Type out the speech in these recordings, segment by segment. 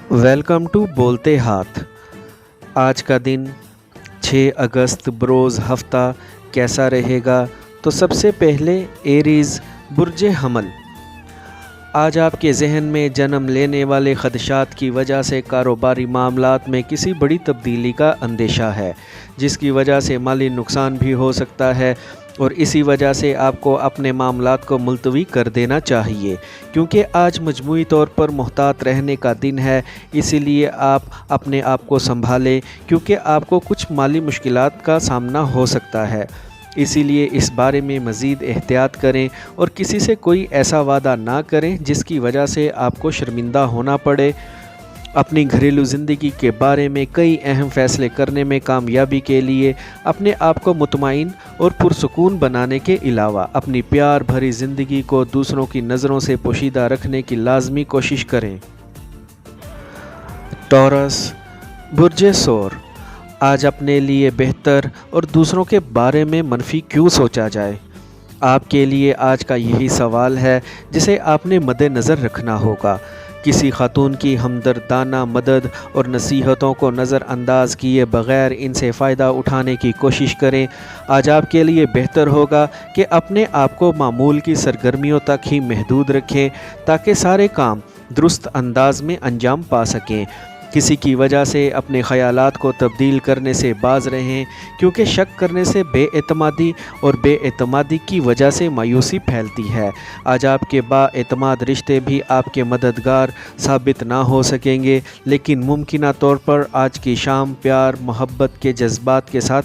Welcome to बोलते हाथ। आज का दिन 6 अगस्त बरोज़ हफ्ता कैसा रहेगा? तो सबसे पहले एरीज़ बुर्ज हमल। आज आपके जहन में जन्म लेने वाले ख़दशात की वजह से कारोबारी मामलात में किसी बड़ी तब्दीली का अंदेशा है, जिसकी वजह से माली नुकसान भी हो सकता है और इसी वजह से आपको अपने मामलात को मुलतवी कर देना चाहिए, क्योंकि आज मजमूई तौर पर मुहतात रहने का दिन है। इसीलिए आप अपने आप को संभालें, क्योंकि आपको कुछ माली मुश्किलात का सामना हो सकता है। इसीलिए इस बारे में मज़ीद एहतियात करें और किसी से कोई ऐसा वादा ना करें जिसकी वजह से आपको शर्मिंदा होना पड़े। अपनी घरेलू ज़िंदगी के बारे में कई अहम फ़ैसले करने में कामयाबी के लिए अपने आप को मुतमईन और पुरसुकून बनाने के अलावा अपनी प्यार भरी ज़िंदगी को दूसरों की नज़रों से पोशीदा रखने की लाजमी कोशिश करें। टॉरस बुर्ज सोर। आज अपने लिए बेहतर और दूसरों के बारे में मनफी क्यों सोचा जाए? आपके लिए आज का यही सवाल है जिसे आपने मद्देनज़र रखना होगा। किसी खातून की हमदर्दाना मदद और नसीहतों को नज़रअंदाज किए बग़ैर इनसे फ़ायदा उठाने की कोशिश करें। आज आपके लिए बेहतर होगा कि अपने आप को मामूल की सरगर्मियों तक ही महदूद रखें, ताकि सारे काम दुरुस्त अंदाज में अंजाम पा सकें। किसी की वजह से अपने ख़यालात को तब्दील करने से बाज़ रहें, क्योंकि शक करने से बेएतमादी और बेएतमादी की वजह से मायूसी फैलती है। आज आपके बाएतमाद रिश्ते भी आपके मददगार साबित ना हो सकेंगे, लेकिन मुमकिना तौर पर आज की शाम प्यार मोहब्बत के जज्बात के साथ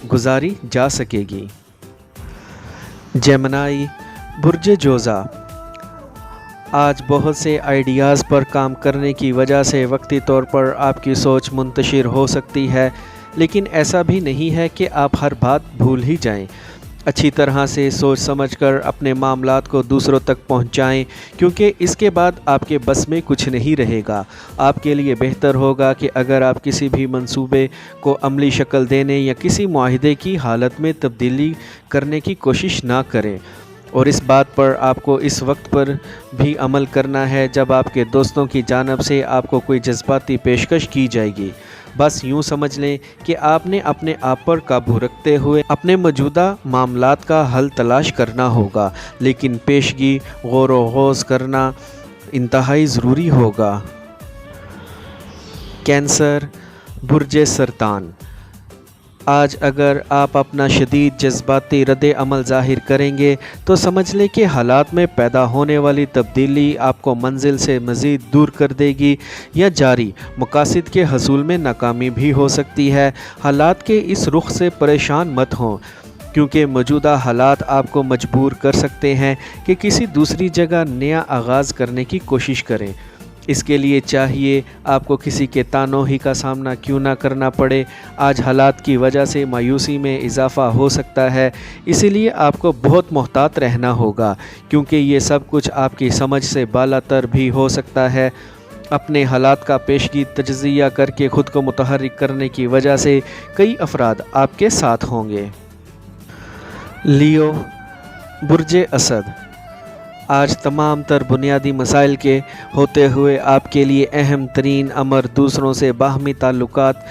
गुजारी जा सकेगी। जेमिनी बुर्ज जोज़ा। आज बहुत से आइडियाज़ पर काम करने की वजह से वक्ती तौर पर आपकी सोच मुंतशिर हो सकती है, लेकिन ऐसा भी नहीं है कि आप हर बात भूल ही जाएं। अच्छी तरह से सोच समझकर अपने मामलात को दूसरों तक पहुंचाएं, क्योंकि इसके बाद आपके बस में कुछ नहीं रहेगा। आपके लिए बेहतर होगा कि अगर आप किसी भी मंसूबे को अमली शक्ल देने या किसी मुआहिदे की हालत में तब्दीली करने की कोशिश ना करें, और इस बात पर आपको इस वक्त पर भी अमल करना है जब आपके दोस्तों की जानिब से आपको कोई जज्बाती पेशकश की जाएगी। बस यूँ समझ लें कि आपने अपने आप पर काबू रखते हुए अपने मौजूदा मामलात का हल तलाश करना होगा, लेकिन पेशगी गौर व गौज़ करना इंतहाई ज़रूरी होगा। कैंसर बुर्ज सरतान। आज अगर आप अपना शदीद जज्बाती रद्द अमल ज़ाहिर करेंगे तो समझ लें कि हालात में पैदा होने वाली तब्दीली आपको मंजिल से मज़ीद दूर कर देगी या जारी मकासद के हसूल में नाकामी भी हो सकती है। हालात के इस रुख से परेशान मत हों, क्योंकि मौजूदा हालात आपको मजबूर कर सकते हैं कि किसी दूसरी जगह नया आगाज़ करने की कोशिश करें। इसके लिए चाहिए आपको किसी के तानों ही का सामना क्यों ना करना पड़े। आज हालात की वजह से मायूसी में इजाफ़ा हो सकता है, इसीलिए आपको बहुत मुहतात रहना होगा, क्योंकि ये सब कुछ आपकी समझ से बालातर भी हो सकता है। अपने हालात का पेशगी तजज़िया करके ख़ुद को मुतहर्रिक करने की वजह से कई अफराद आपके साथ होंगे। लियो बुर्ज असद। आज तमाम तर बुनियादी मसाइल के होते हुए आपके लिए अहम तरीन अमर दूसरों से बाहमी ताल्लुकात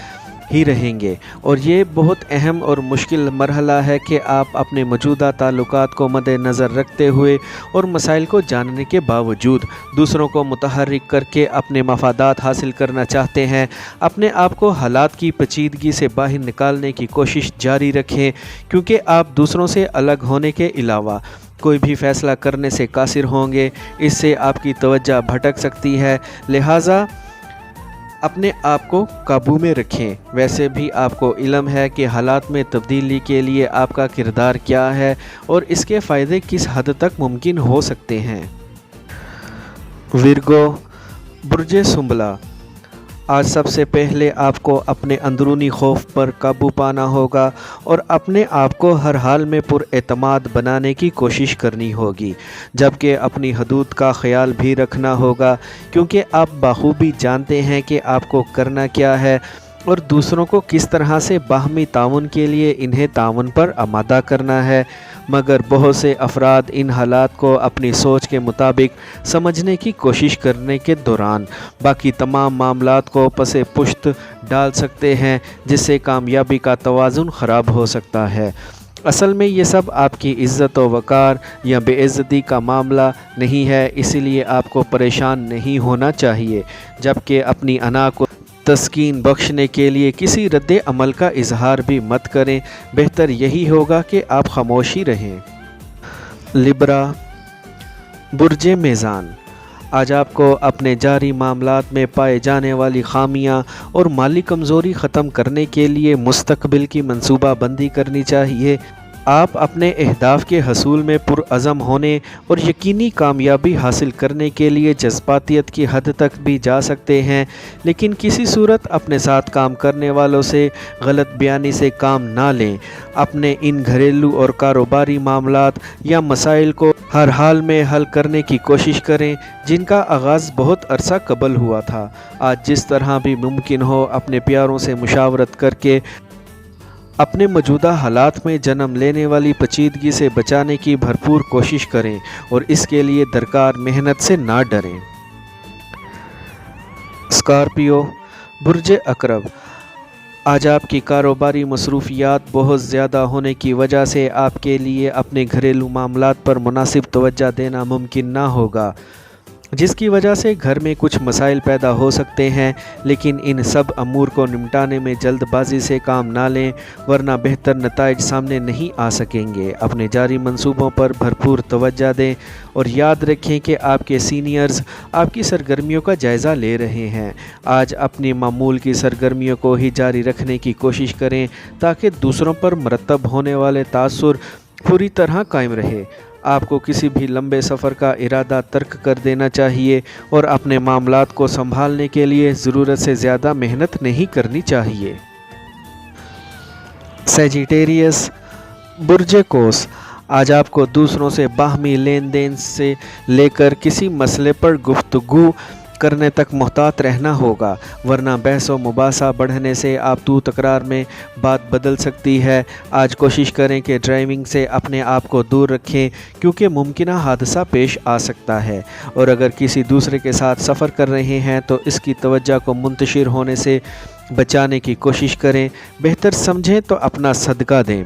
ही रहेंगे, और ये बहुत अहम और मुश्किल मरहला है कि आप अपने मौजूदा ताल्लुकात को मद्देनज़र रखते हुए और मसाइल को जानने के बावजूद दूसरों को मुतहर्रिक करके अपने मफादात हासिल करना चाहते हैं। अपने आप को हालात की पेचीदगी से बाहर निकालने की कोशिश जारी रखें, क्योंकि आप दूसरों से अलग होने के अलावा कोई भी फ़ैसला करने से कासिर होंगे। इससे आपकी तवज्जो भटक सकती है, लिहाजा अपने आप को काबू में रखें। वैसे भी आपको इल्म है कि हालात में तब्दीली के लिए आपका किरदार क्या है और इसके फ़ायदे किस हद तक मुमकिन हो सकते हैं। विर्गो बुर्ज सुंबला। आज सबसे पहले आपको अपने अंदरूनी खौफ पर काबू पाना होगा और अपने आप को हर हाल में पुरएतमाद बनाने की कोशिश करनी होगी, जबकि अपनी हदूद का ख्याल भी रखना होगा, क्योंकि आप बाखूबी जानते हैं कि आपको करना क्या है और दूसरों को किस तरह से बाहमी ताउन के लिए इन्हें ताउन पर आमादा करना है। मगर बहुत से अफराद इन हालात को अपनी सोच के मुताबिक समझने की कोशिश करने के दौरान बाकी तमाम मामलात को पसे पुश्त डाल सकते हैं, जिससे कामयाबी का तवाज़ुन ख़राब हो सकता है। असल में ये सब आपकी इज़्ज़त व वक़ार या बेइज़्ज़ती का मामला नहीं है, इसीलिए आपको परेशान नहीं होना चाहिए, जबकि अपनी अना को तस्कीन बख्शने के लिए किसी रद्द अमल का इजहार भी मत करें। बेहतर यही होगा कि आप खामोशी रहें। लिब्रा, बुर्जे मेज़ान, आज आपको अपने जारी मामलात में पाए जाने वाली खामियां और माली कमज़ोरी ख़त्म करने के लिए मुस्तक़बिल की मंसूबा बंदी करनी चाहिए। आप अपने अहदाफ़ के हसूल में पुरअज़म होने और यकीनी कामयाबी हासिल करने के लिए जज्बातियत की हद तक भी जा सकते हैं, लेकिन किसी सूरत अपने साथ काम करने वालों से गलत बयानी से काम ना लें। अपने इन घरेलू और कारोबारी मामलात या मसाइल को हर हाल में हल करने की कोशिश करें, जिनका आगाज़ बहुत अरसा कबल हुआ था। आज जिस तरह भी मुमकिन हो अपने प्यारों से मुशावरत करके अपने मौजूदा हालात में जन्म लेने वाली पेचीदगी से बचाने की भरपूर कोशिश करें और इसके लिए दरकार मेहनत से ना डरें। स्कॉर्पियो, बुर्जे अकरब, आज आपकी कारोबारी मसरूफियात बहुत ज़्यादा होने की वजह से आपके लिए अपने घरेलू मामलात पर मुनासिब तवज्जो देना मुमकिन ना होगा, जिसकी वजह से घर में कुछ मसाइल पैदा हो सकते हैं। लेकिन इन सब अमूर को निपटाने में जल्दबाजी से काम ना लें, वरना बेहतर नताइज सामने नहीं आ सकेंगे। अपने जारी मंसूबों पर भरपूर तवज्जो दें और याद रखें कि आपके सीनियर्स आपकी सरगर्मियों का जायज़ा ले रहे हैं। आज अपनी मामूल की सरगर्मियों को ही जारी रखने की कोशिश करें ताकि दूसरों पर मरतब होने वाले तासुर पूरी तरह कायम रहे। आपको किसी भी लंबे सफ़र का इरादा तर्क कर देना चाहिए और अपने मामलात को संभालने के लिए ज़रूरत से ज़्यादा मेहनत नहीं करनी चाहिए। सैजिटेरियस, बुर्जे कोस, आज आपको दूसरों से बाहमी लेन देन से लेकर किसी मसले पर गुफ्तगू करने तक मोहतात रहना होगा, वरना बहस व मुबासा बढ़ने से आप तू तकरार में बात बदल सकती है। आज कोशिश करें कि ड्राइविंग से अपने आप को दूर रखें, क्योंकि मुमकिना हादसा पेश आ सकता है, और अगर किसी दूसरे के साथ सफ़र कर रहे हैं तो इसकी तवज्जो को मुंतशिर होने से बचाने की कोशिश करें। बेहतर समझें तो अपना सदका दें।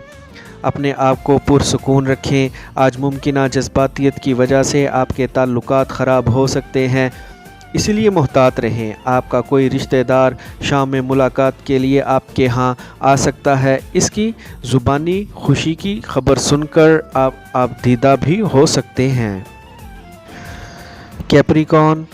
अपने आप को पुरसुकून रखें। आज मुमकिना जज्बातियत की वजह से आपके ताल्लुकात ख़राब हो सकते हैं, इसलिए मोहतात रहें। आपका कोई रिश्तेदार शाम में मुलाकात के लिए आपके यहाँ आ सकता है, इसकी ज़ुबानी खुशी की खबर सुनकर आप दीदा भी हो सकते हैं। कैप्रिकॉर्न,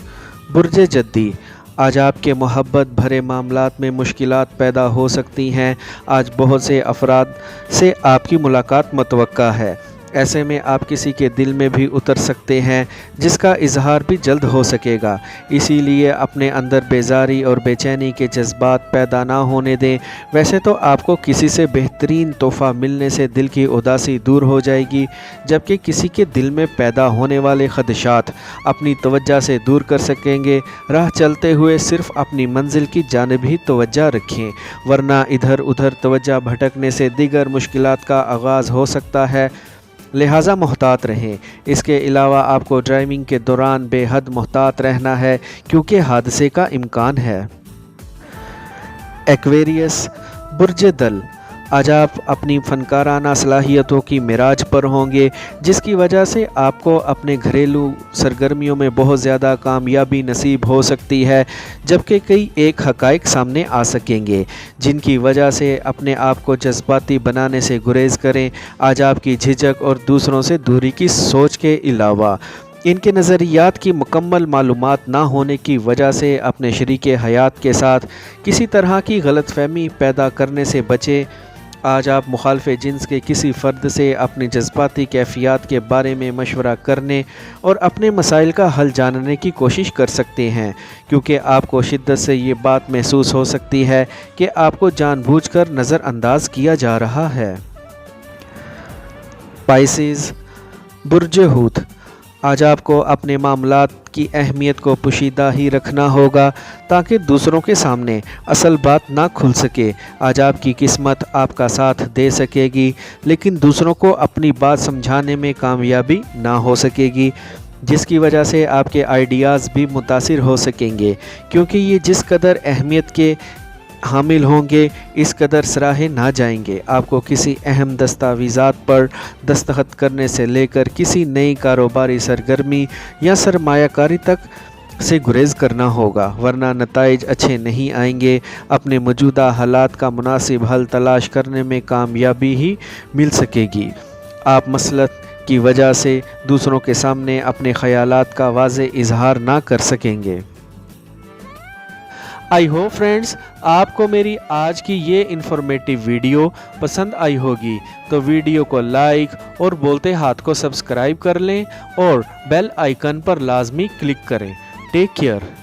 बुर्जे जद्दी, आज आपके मोहब्बत भरे मामलात में मुश्किलात पैदा हो सकती हैं। आज बहुत से अफराद से आपकी मुलाकात मतवक्का है, ऐसे में आप किसी के दिल में भी उतर सकते हैं, जिसका इजहार भी जल्द हो सकेगा। इसीलिए अपने अंदर बेजारी और बेचैनी के जज्बात पैदा ना होने दें। वैसे तो आपको किसी से बेहतरीन तोहफ़ा मिलने से दिल की उदासी दूर हो जाएगी, जबकि किसी के दिल में पैदा होने वाले खदशात अपनी तवज्जो से दूर कर सकेंगे। राह चलते हुए सिर्फ़ अपनी मंजिल की जानिब ही तवज्जो रखें, वरना इधर उधर तवज्जो भटकने से दीगर मुश्किलात का आगाज़ हो सकता है, लिहाजा मोहतात रहें। इसके अलावा आपको ड्राइविंग के दौरान बेहद मोहतात रहना है, क्योंकि हादसे का इम्कान है। एक्वेरियस, बुर्जे दल, आज आप अपनी फ़नकाराना सलाहियतों की मिराज पर होंगे, जिसकी वजह से आपको अपने घरेलू सरगर्मियों में बहुत ज़्यादा कामयाबी नसीब हो सकती है, जबकि कई एक हक़ाइक़ सामने आ सकेंगे, जिनकी वजह से अपने आप को जज्बाती बनाने से गुरेज़ करें। आज आपकी झिझक और दूसरों से दूरी की सोच के अलावा इनके नज़रियात की मुकम्मल मालूमात ना होने की वजह से अपने शरीके हयात के साथ किसी तरह की गलतफहमी पैदा करने से बचें। आज आप मुखालिफ जिन्स के किसी फ़र्द से अपनी जज्बाती कैफियत के बारे में मशवरा करने और अपने मसाइल का हल जानने की कोशिश कर सकते हैं, क्योंकि आपको शिद्दत से ये बात महसूस हो सकती है कि आपको जानबूझकर नज़रअंदाज किया जा रहा है। पाइसेस, बुर्जे हूत, آج آپ کو اپنے معاملات کی اہمیت کو پوشیدہ ہی رکھنا ہوگا تاکہ دوسروں کے سامنے اصل بات نہ کھل سکے۔ آج آپ کی قسمت آپ کا ساتھ دے سکے گی لیکن دوسروں کو اپنی بات سمجھانے میں کامیابی نہ ہو سکے گی، جس کی وجہ سے آپ کے آئیڈیاز بھی متاثر ہو سکیں گے، کیونکہ یہ جس قدر اہمیت کے حامل ہوں گے اس قدر سراہے نہ جائیں گے۔ آپ کو کسی اہم دستاویزات پر دستخط کرنے سے لے کر کسی نئی کاروباری سرگرمی یا سرمایہ کاری تک سے گریز کرنا ہوگا، ورنہ نتائج اچھے نہیں آئیں گے۔ اپنے موجودہ حالات کا مناسب حل تلاش کرنے میں کامیابی ہی مل سکے گی۔ آپ مسلط کی وجہ سے دوسروں کے سامنے اپنے خیالات کا واضح اظہار نہ کر سکیں گے۔ آئی ہوپ فرینڈز آپ کو میری آج کی یہ انفارمیٹیو ویڈیو پسند آئی ہوگی، تو ویڈیو کو لائک اور بولتے ہاتھ کو سبسکرائب کر لیں اور بیل آئیکن پر لازمی کلک کریں۔ Take care.